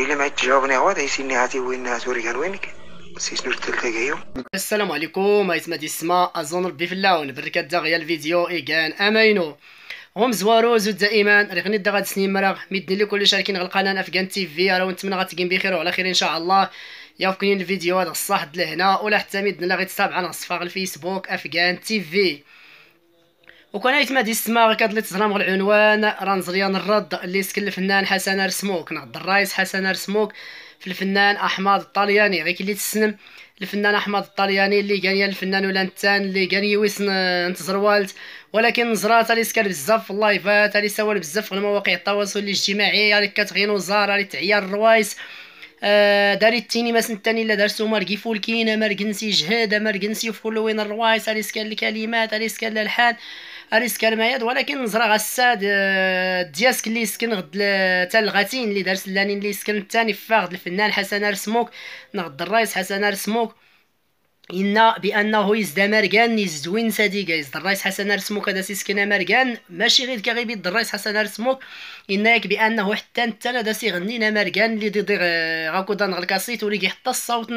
وريلي ما تجاوبني عوض يسيني هاتي وين هاتوريان وينك سيسنو التلتاقيو. السلام عليكم. اسمها السما اظن ربي في اللون بركات داغيا الفيديو ايكان امينو هم زوارو زود دائما رغني دا غاد سنين مراغ ميدني لكل اللي شاركين على القناه افغان تي في راه نتمنى غتكون بخير وعلى خير ان شاء الله. يوفقني الفيديو هذا الصح لهنا ولا حتى ميدنا غيتتابعنا صفا الفيسبوك افغان تي في وكان يتما دي السما كاد اللي تزرام العنوان راه نزريان الرد اللي سكن الفنان حسن رسموك نهض الرئيس حسن رسموك في الفنان احمد الطلياني غير اللي تسنم الفنان احمد الطلياني اللي كان الفنان ولا نتان اللي كان يويس نتزر والت ولكن نزرات اللي سكر بزاف في اللايفات اللي سوال بزاف في المواقع التواصل الاجتماعي اللي كتغين وزاره اللي تعيا الروايس داري التيني ما سنتاني الا دارسو مرقي فولكينا مرقنسي جهاده مرقنسي فولو وين الروايس اللي سكر الكلمات اللي سكر الالحان اريسك المياد ولكن نزرع غساد دياسك اللي يسكن غد تا الغاتين اللي دارس لاني اللي يسكن الثاني فاغد الفنان حسن رسموك نغد الرئيس حسن رسموك إن بأنه يزدا مرقان يزدوين صديقة يزد الرئيس حسن رسموك هذا سيسكن مرقان ماشي غير كغيبي الرئيس حسن رسموك إنك بأنه حتى انت دا سيغنينا مرقان اللي دير غاكو دان الكاسيت ولي حتى الصوت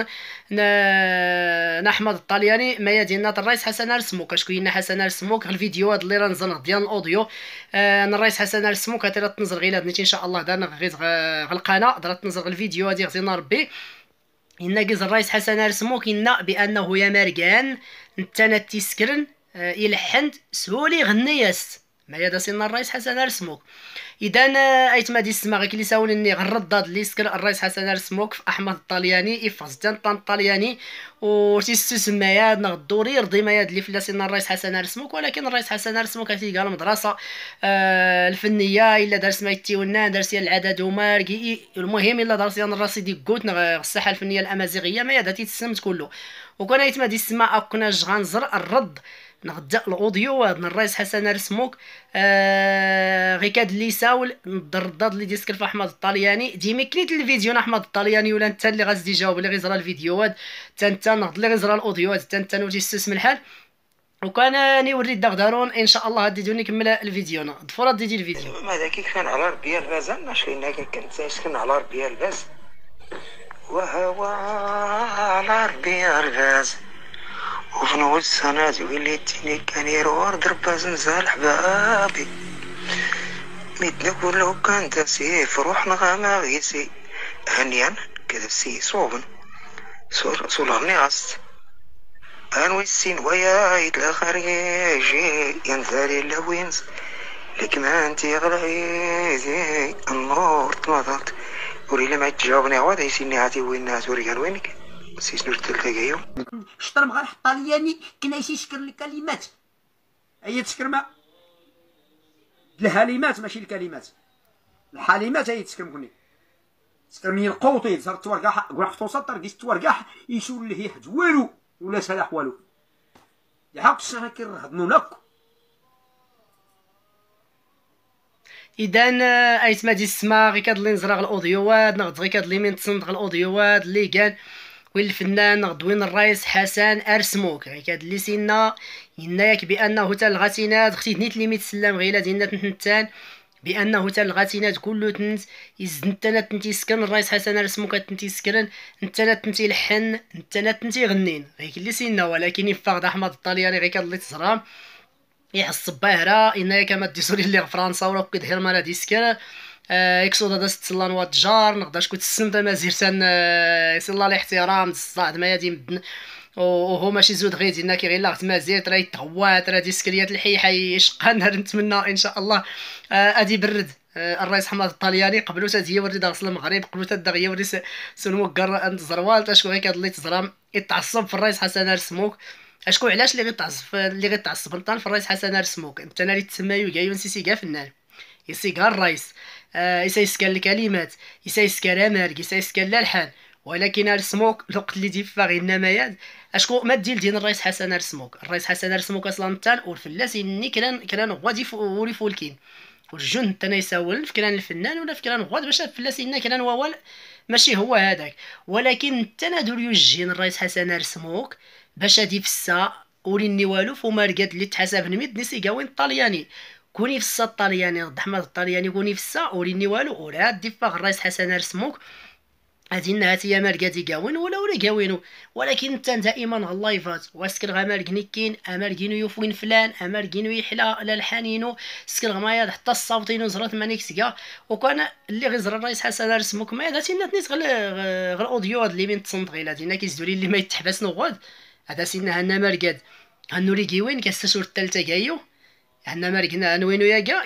نحمد الطلياني ما ديالنا الرئيس حسن رسموك اشكون حسن رسموك الفيديوهات اللي راه نزل ديال الاوديو الرئيس حسن رسموك هاتي تنزل غير ان شاء الله دارنا غير القناه درت تنزل الفيديو هادي غزينا ربي إن قز الرئيس حسن رسموك إن بأنه يا مرقان نتانا تيسكرن يلحن سهولي غنياس ما يدا سينا الرئيس حسن رسموك إذا أيتما دي السما غير كلي ساولني غنرداد اللي سكر الرئيس حسن رسموك في أحمد الطلياني إفاز طن الطلياني وتيستو سماياد نغدوري يرضي ماياد اللي فلا سينا الرئيس حسن رسموك ولكن الرئيس حسن رسموك هاتي قال مدرسة الفنية إلا دارس مايتي ونان دارس العدد وماركي المهم إلا دارس الراسي دي كوت الساحة الفنية الأمازيغية ماياد هاتي تسمت كله وكان أيتما دي السما أكنا غنزر الرد نغدا الاوديو هاد الرئيس حسن رسموك غير كاد اللي يساول الرداد اللي ديسكر في احمد الطلياني ديما كليت الفيديو احمد الطلياني ولا انت اللي غادي يجاوب اللي غيزرا الفيديوهات حتى انت نغد اللي غيزرا الاوديوهات حتى انت نوتي تستسم الحال وكان نوري الدغدارون ان شاء الله غادي دوني نكمل الفيديو ضفورا ديدي الفيديو ما داك كان على ربي الباز ماشي هنا كنت ساكن على ربي الباز وهو على ربي الباز وفي نوال السنة ويلي تيني كان يروار درباز نزال حبابي ميدنا كله كان تسيف روح نغاما غيسي هنيان كذا سي صوبن سولارني غاست انوي السين ويا يتلا خارجي ينزالي اللوينز لك ما انتي غلايزي النور تماضلت وريلي ما تجاوبني عوض يسيني هاتي وين هاتوريان وينك سيسنو التلتاقيو شطر مع الطلياني كنا يسكر الكلمات هي تسكر ما الحليمات ماشي الكلمات الحليمات هي تسكر مكني تسكر من القوطي صار تورقاح قرح توسطر كيس تورقاح يشول اللي هي حد والو ولا سلاح والو يحق السكر هضمونك اذا ايتما دي السما غير كاد اللي نزرع الاوديوات نغد غير كاد اللي من تصنت الاوديوات اللي كان والفنان غدوين الرئيس حسن ارسموك غير كاد اللي سينا يناك بانه تا الغاتينات اختي نيت لي ميتسلم غير ديالنا تنتان بانه تا الغاتينات كله تنت يزنتنا تنتي سكن الرئيس حسن رسموك تنتي سكرن انتنا تنتي لحن انتنا تنتي غنين غير اللي سينا ولكن يفاقد احمد الطلياني غير كاد اللي تزرام يحس باهرة إنها كما ديسوري اللي فرنسا ولا كد هرمانا ديسكر يكسود هذا ستلان واتجار نقدرش كنت السمت مازيرتان يسير الله الاحترام الصعد ما يدي مدن وهو ماشي زود غير ديالنا كي غير لاغت مازيرت راه يتغوات راه ديسكريات الحيحه يشقى نهار نتمنى ان شاء الله ادي برد الرئيس حماد الطلياني قبلو تا هي وري داغس المغرب قبلو تا دغيا وري سنوكر انت زروال تاشكو غير كاد اللي تزرام يتعصب في الرئيس حسن رسموك اشكون علاش اللي غيتعصب نطان في الرئيس حسن رسموك انت اللي تسمايو كاع يونسي كاع فنان يسيكا الرئيس يسيسكا الكلمات يسيسكا مارك يسيسكا الالحان ولكن رسموك الوقت اللي ديفا غير النمايات اشكون ما ديال الرئيس حسن رسموك الرئيس حسن رسموك اصلا نتان والفلاس ني كلان غادي ولي فولكين والجن تنا يساول فكران الفنان ولا فكران غاد باش الفلاس كلان ووال ماشي هو هذاك ولكن تنادل يوجين الرئيس حسن رسموك باش هادي فسا وريني والو فما رقاد اللي تحسب نميد نسي كاوين الطلياني كوني فسا الطلياني رد احمد الطلياني كوني فسا وريني والو ورا دي فاغ الرئيس حسن رسموك هادي هي ماركاتي كاوين ولا كاوينو، ولكن انت دائما اللايفات واسكر غامر كنيكين امر كينو يفوين فلان امر كينو يحلا لا الحانينو سكر غمايا حتى الصوتين زرات مانيكسكا. وكان اللي غيزر الرئيس حسن رسمك ما هذا تينا نيت غير اوديو هاد اللي من تصنت غير هادينا كيزدوري اللي ما يتحبس نغاد هذا سينا هنا ماركات هنوري كيوين كاستشور الثالثه كايو عندنا ماركنا نوينو ياكا.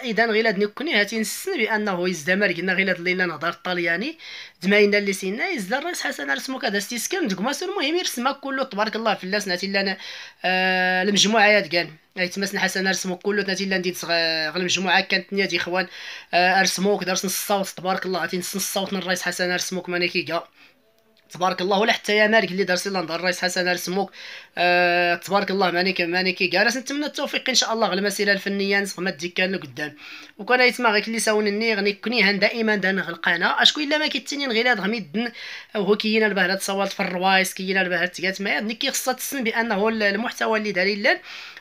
اذا غير هاد نكوني هاتي نسن بانه يزدا ماركنا غير هاد الليله نهضر الطلياني دماينا اللي سينا يزدا الرئيس حسن رسمك هذا ستيسكن دكماس المهم يرسمها كله تبارك الله في الله سناتي لنا المجموعات كان يتمسن حسن رسمك كله ناتي لا نديت غير المجموعه كانت نيات اخوان رسموك درس نص الصوت تبارك الله عطيني نص الصوت الرئيس حسن رسمك مانيكيكا تبارك الله. ولا حتى يا مالك اللي دارسي لنا الرئيس حسن رسموك تبارك الله مانيكي كاع نتمنى التوفيق ان شاء الله غير المسيره الفنيه نسخ ديكان لقدام. وكان يتما غير اللي ساونني غني كني دائما دان القناه اشكون الا ما كيتنين غير هاد غميدن وهو كاين البهره تصوالت في الروايس كاين البهره تقات ما نكي خصها تسن بانه المحتوى اللي داري لان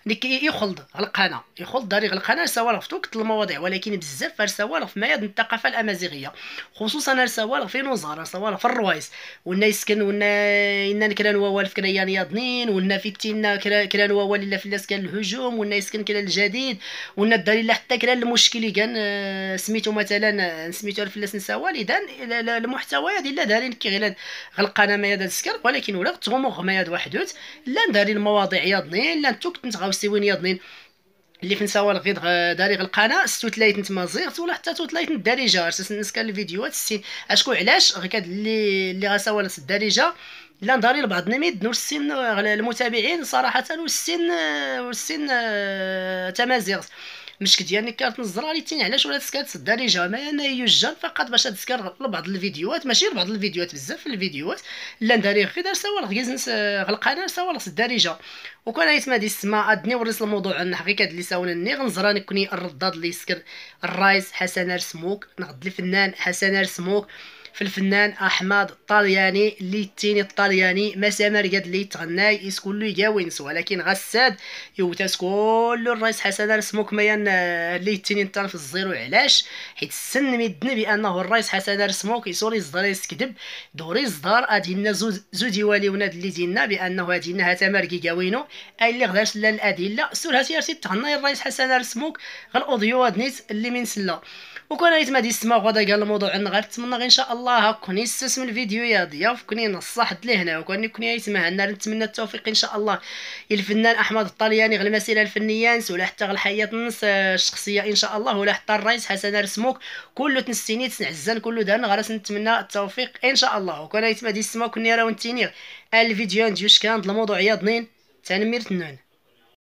نكي يخلد القناه يخلد داري القناه سوالف في وقت المواضيع ولكن بزاف سوالف في ميادن الثقافه الامازيغيه خصوصا سوالف في نوزار سوالف في الروايس ونا يسكن ونا كران والف كريان ياضنين ونا في تينا كران وال الا في الناس كان الهجوم ونا يسكن كران الجديد ونا الدليل حتى كران المشكل كان سميتو مثلا سميتو الفلاس نساوال اذا المحتوى هذه لا دارين كي غير القناه ما يدا تسكر ولكن ولا تغمغ ما يد وحدوت لا داري المواضيع ياضنين لا نتوك نتغاوسيوين ياضنين اللي في نساوال غير داري القناه 36 تمازيغ ولا حتى 30 دارجه اساس الناس كان الفيديوهات 60 اشكون علاش غير كاد اللي غساوال الدارجه لا نداري لبعض نميد نور السن المتابعين صراحه والسن تمازيغ مشك ديالني كانت نزرها لي تاني علاش ولا تسكات الدارجه ما انا يوجد فقط باش تذكر لبعض الفيديوهات ماشي لبعض الفيديوهات بزاف في الفيديوهات لا نداري غير دار سوالف غيزنس القناه سوالف الدارجه. وكان يتما دي السما ادني وريس الموضوع عن حقيقه اللي ساونني غنزراني كوني الرداد اللي يسكر الرايس حسن رسموك نغد الفنان حسن رسموك في الفنان احمد الطلياني اللي تيني الطلياني ما سامر قد اللي تغناي يسكن له يجاوينس ولكن غساد يوتاس كل الرئيس حسن رسموك ميان اللي تيني نتا في الزيرو علاش حيت السن ميدنا بانه الرئيس حسن رسموك يسوري يصدر يسكدب دوري يصدر ادينا زو ديوالي وناد اللي دينا بانه ادينا هتا ماركي كاوينو اي اللي غداش لا الادله سور هاتي تغناي الرئيس حسن رسموك غير الاوديو هاد اللي من سلا. وكان يتما دي السما غدا قال الموضوع عندنا غير نتمنى غير ان شاء الله هكوني يستسم الفيديو يا ضياف كوني نصحت لهنا وكان كوني يتما هنا نتمنى التوفيق ان شاء الله الفنان احمد الطلياني غير المسيره الفنيه ولا حتى غير الحياه النص الشخصيه ان شاء الله ولا حتى الرئيس حسن رسموك كله تنسيني تنعزن كله دارنا غير نتمنى التوفيق ان شاء الله. وكان يتما دي السما كوني راه نتيني الفيديو نديوش كان الموضوع يا ضنين تنمير تنون